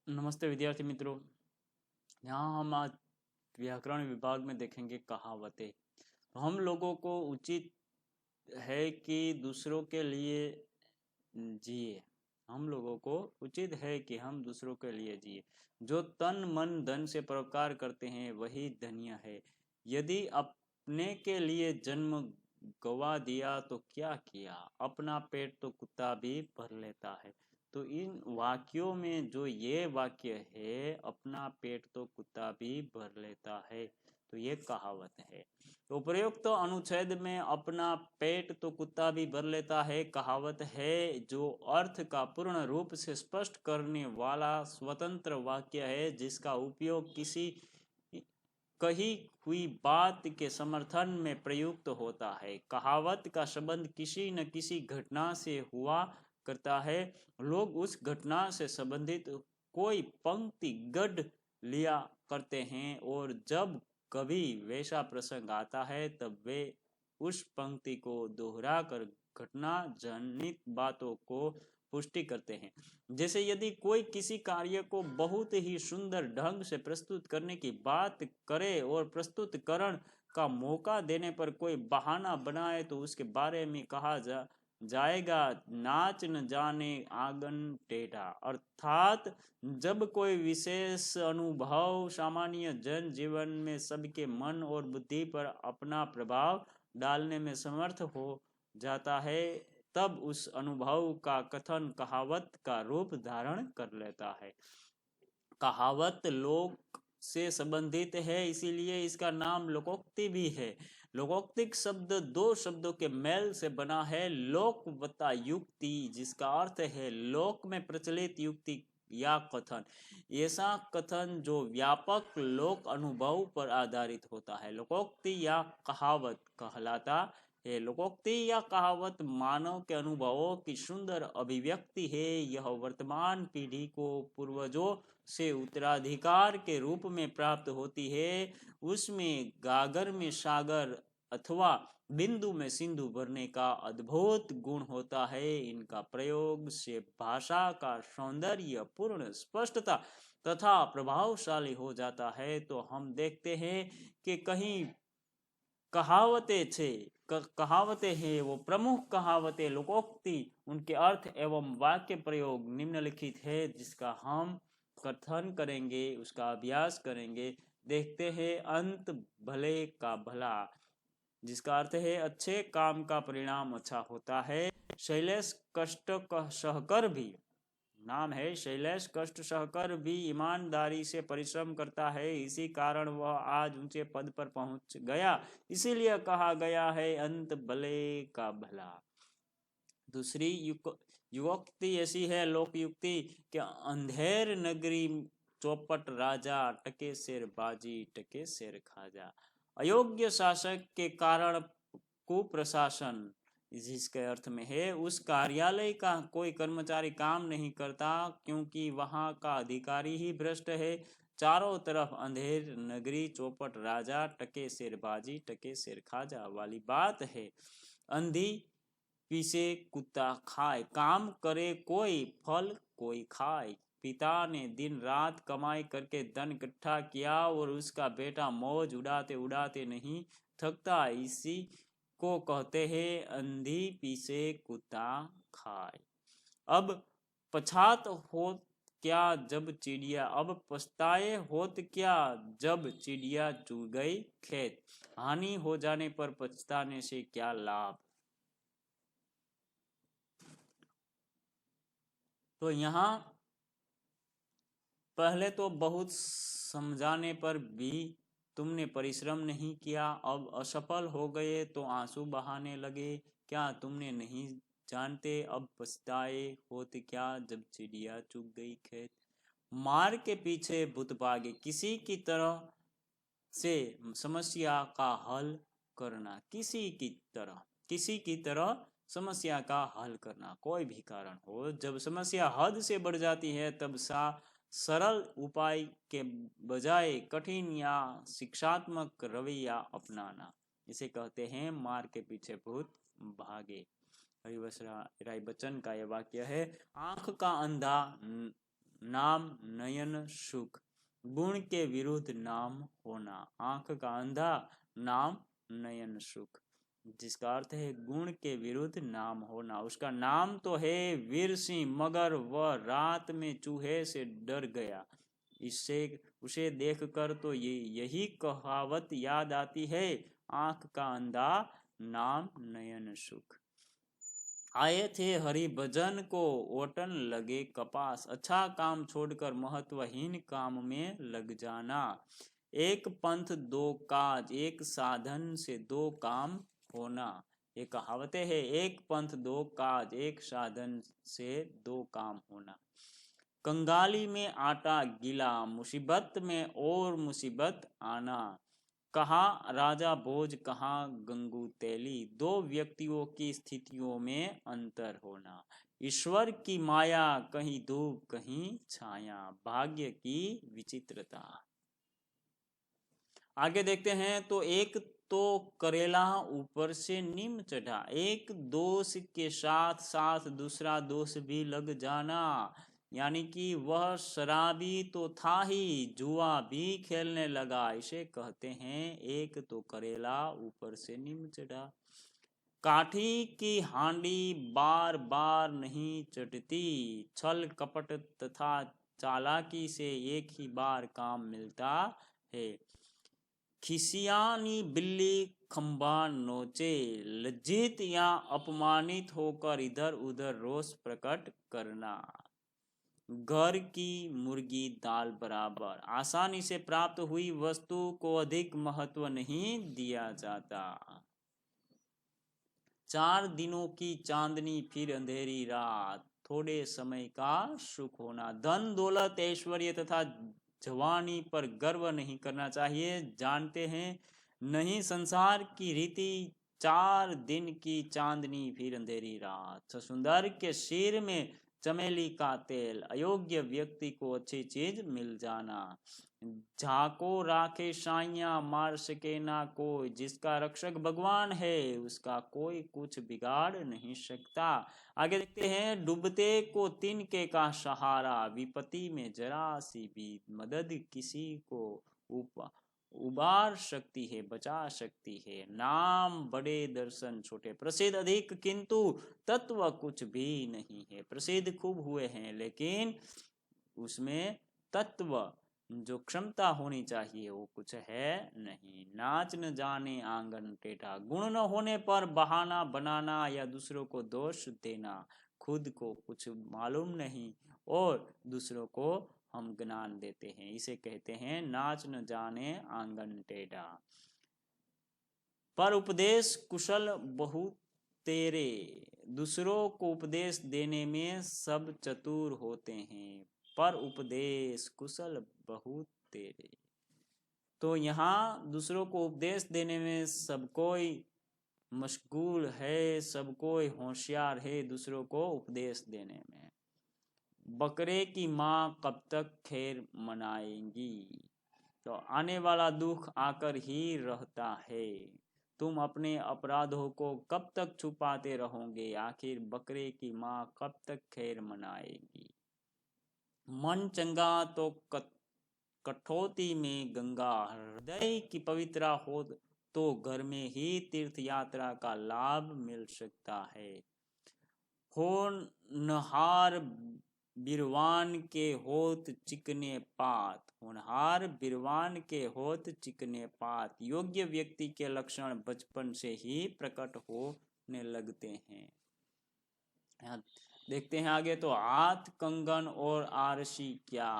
नमस्ते विद्यार्थी मित्रों। यहाँ हम आज व्याकरण विभाग में देखेंगे कहावतें। तो हम लोगों को उचित है कि दूसरों के लिए जिए। हम लोगों को उचित है कि हम दूसरों के लिए जिए। जो तन मन धन से परोपकार करते हैं वही धन्य है। यदि अपने के लिए जन्म गवा दिया तो क्या किया, अपना पेट तो कुत्ता भी भर लेता है। तो इन वाक्यों में जो ये वाक्य है, अपना पेट तो कुत्ता भी भर लेता है, तो ये कहावत है। तो उपरोक्त अनुच्छेद में अपना पेट तो कुत्ता भी भर लेता है कहावत है जो अर्थ का पूर्ण रूप से स्पष्ट करने वाला स्वतंत्र वाक्य है, जिसका उपयोग किसी कही हुई बात के समर्थन में प्रयुक्त होता है। कहावत का संबंध किसी न किसी घटना से हुआ करता है। लोग उस घटना से संबंधित कोई पंक्ति गढ़ लिया करते हैं और जब कभी वैसा प्रसंग आता है तब वे उस पंक्ति को दोहरा कर घटना जनित बातों को पुष्टि करते हैं। जैसे यदि कोई किसी कार्य को बहुत ही सुंदर ढंग से प्रस्तुत करने की बात करे और प्रस्तुतकरण का मौका देने पर कोई बहाना बनाए तो उसके बारे में कहा जाएगा नाच न जाने आंगन टेढ़ा। अर्थात जब कोई विशेष अनुभव सामान्य जन जीवन में सबके मन और बुद्धि पर अपना प्रभाव डालने में समर्थ हो जाता है, तब उस अनुभव का कथन कहावत का रूप धारण कर लेता है। कहावत लोक से संबंधित है, इसीलिए इसका नाम लोकोक्ति भी है। लोकोक्तिक शब्द दो शब्दों के मेल से बना है, लोक वत्ता युक्ति, जिसका अर्थ है लोक में प्रचलित युक्ति या कथन। ऐसा कथन जो व्यापक लोक अनुभव पर आधारित होता है लोकोक्ति या कहावत कहलाता है। लोकोक्ति या कहावत मानव के अनुभवों की सुंदर अभिव्यक्ति है। यह वर्तमान पीढ़ी को पूर्वजों से उत्तराधिकार के रूप में प्राप्त होती है। उसमें गागर में सागर अथवा बिंदु में सिंधु भरने का अद्भुत गुण होता है। इनका प्रयोग से भाषा का सौंदर्य पूर्ण स्पष्टता तथा प्रभावशाली हो जाता है। तो हम देखते हैं कि कहीं कहावतें थे कहावतें हैं, वो प्रमुख कहावतें लोकोक्ति, उनके अर्थ एवं वाक्य प्रयोग निम्नलिखित है, जिसका हम कथन करेंगे, उसका अभ्यास करेंगे। देखते हैं अंत भले का भला, जिसका अर्थ है अच्छे काम का परिणाम अच्छा होता है। शैलेश कष्ट सहकर भी, नाम है शैलेश, कष्ट सहकर भी ईमानदारी से परिश्रम करता है, इसी कारण वह आज ऊंचे पद पर पहुंच गया। इसीलिए कहा गया है अंत भले का भला। दूसरी युक्ति ऐसी है लोकयुक्ति कि अंधेर नगरी चौपट राजा, टके शेर बाजी टके शेर खाजा। अयोग्य शासक के कारण कुप्रशासन, जिसके अर्थ में है उस कार्यालय का कोई कर्मचारी काम नहीं करता, क्योंकि वहां का अधिकारी ही भ्रष्ट है। चारों तरफ अंधेर नगरी चौपट राजा, टके शेर बाजी टके शेर खाजा वाली बात है। अंधी पीसे कुत्ता खाए, काम करे कोई फल कोई खाए। पिता ने दिन रात कमाई करके धन इकट्ठा किया और उसका बेटा मौज उड़ाते उड़ाते नहीं थकता, इसी को कहते हैं अंधी पीसे कुत्ता खाए। अब पछात हो क्या जब चिड़िया, अब पछताए होत क्या जब चिड़िया चुग गई खेत। हानि हो जाने पर पछताने से क्या लाभ। तो यहाँ पहले तो बहुत समझाने पर भी तुमने परिश्रम नहीं किया, अब असफल हो गए तो आंसू बहाने लगे। क्या तुमने नहीं जानते अब पछताए होते क्या जब चिड़िया चुग गई खेत। मार के पीछे भूत भागे, किसी की तरह से समस्या का हल करना, किसी की तरह समस्या का हल करना, कोई भी कारण हो, जब समस्या हद से बढ़ जाती है तब सरल उपाय के बजाय कठिन या शिक्षात्मक रवैया अपनाना, इसे कहते हैं मार के पीछे भूत भागे। हरिवंश राय बच्चन का यह वाक्य है। आंख का अंधा नाम नयन सुख, गुण के विरुद्ध नाम होना, आंख का अंधा नाम नयन सुख, जिसका अर्थ है गुण के विरुद्ध नाम होना। उसका नाम तो है वीर सिंह, मगर वह रात में चूहे से डर गया। इससे उसे देखकर तो यही कहावत याद आती है, आंख का अंधा नाम नयन सुख। आए थे हरि भजन को ओटन लगे कपास, अच्छा काम छोड़कर महत्वहीन काम में लग जाना। एक पंथ दो काज, एक साधन से दो काम होना। ये कहावतें है, एक पंथ दो काज, एक साधन से दो काम होना। कंगाली में आटा गीला, मुसीबत में और मुसीबत आना। कहाँ राजा भोज, कहाँ गंगू तेली, दो व्यक्तियों की स्थितियों में अंतर होना। ईश्वर की माया, कहीं धूप कहीं छाया, भाग्य की विचित्रता। आगे देखते हैं तो एक तो करेला ऊपर से नीम चढ़ा, एक दोष के साथ साथ दूसरा दोष भी लग जाना। यानी कि वह शराबी तो था ही, जुआ भी खेलने लगा। इसे कहते हैं एक तो करेला ऊपर से नीम चढ़ा। काठी की हांडी बार बार नहीं चटती, छल कपट तथा चालाकी से एक ही बार काम मिलता है। खिसियानी बिल्ली खंबा नोचे, लज्जित या अपमानित होकर इधर उधर रोष प्रकट करना। घर की मुर्गी दाल बराबर, आसानी से प्राप्त हुई वस्तु को अधिक महत्व नहीं दिया जाता। 4 दिनों की चांदनी फिर अंधेरी रात, थोड़े समय का सुख होना। धन दौलत ऐश्वर्य तथा जवानी पर गर्व नहीं करना चाहिए। जानते हैं नहीं संसार की रीति, 4 दिन की चांदनी फिर अंधेरी रात। सुंदर के सिर में चमेली का तेल, अयोग्य व्यक्ति को अच्छी चीज मिल जाना। झाको राखे साइया, मार सके ना कोई, जिसका रक्षक भगवान है उसका कोई कुछ बिगाड़ नहीं सकता। आगे देखते हैं, डूबते को तिनके का सहारा, विपत्ति में जरा सी भी मदद किसी को उबार सकती है, बचा सकती है। नाम बड़े दर्शन छोटे, प्रसिद्ध अधिक किंतु तत्व कुछ भी नहीं है। प्रसिद्ध खूब हुए हैं लेकिन उसमें तत्व जो क्षमता होनी चाहिए वो कुछ है नहीं। नाच न जाने आंगन टेढ़ा, गुण न होने पर बहाना बनाना या दूसरों को दोष देना। खुद को कुछ मालूम नहीं और दूसरों को हम ज्ञान देते हैं, इसे कहते हैं नाच न जाने आंगन टेढ़ा। पर उपदेश कुशल बहुत तेरे, दूसरों को उपदेश देने में सब चतुर होते हैं, पर उपदेश कुशल बहुत तेरे। तो यहाँ दूसरों को उपदेश देने में सब कोई मशगूल है, सब कोई होशियार है दूसरों को उपदेश देने में। बकरे की माँ कब तक खैर मनाएंगी, तो आने वाला दुख आकर ही रहता है। तुम अपने अपराधों को कब तक छुपाते रहोगे, आखिर बकरे की माँ कब तक खैर मनाएगी। मन चंगा तो कठौती में गंगा, हृदय की पवित्रता हो तो घर में ही तीर्थ यात्रा का लाभ मिल सकता है। होनहार बिरवान के होत चिकने पात, होनहार बिरवान के होत चिकने पात, योग्य व्यक्ति के लक्षण बचपन से ही प्रकट होने लगते हैं। देखते हैं आगे, तो हाथ कंगन और आरसी क्या,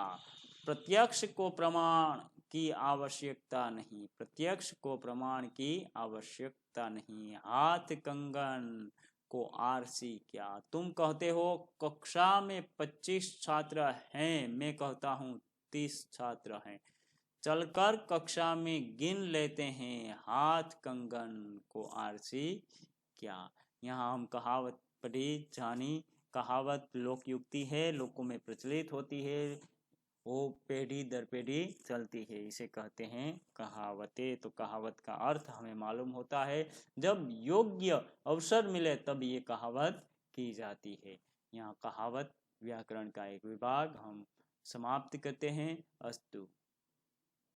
प्रत्यक्ष को प्रमाण की आवश्यकता नहीं, प्रत्यक्ष को प्रमाण की आवश्यकता नहीं। हाथ कंगन को आरसी क्या, तुम कहते हो कक्षा में 25 छात्र हैं, मैं कहता हूँ 30 छात्र हैं, चलकर कक्षा में गिन लेते हैं, हाथ कंगन को आरसी क्या। यहाँ हम कहावत पढ़ी जानी, कहावत लोक युक्ति है, लोकों में प्रचलित होती है, वो पीढ़ी दर पीढ़ी चलती है, इसे कहते हैं कहावतें। तो कहावत का अर्थ हमें मालूम होता है, जब योग्य अवसर मिले तब ये कहावत की जाती है। यहाँ कहावत व्याकरण का एक विभाग हम समाप्त करते हैं। अस्तु।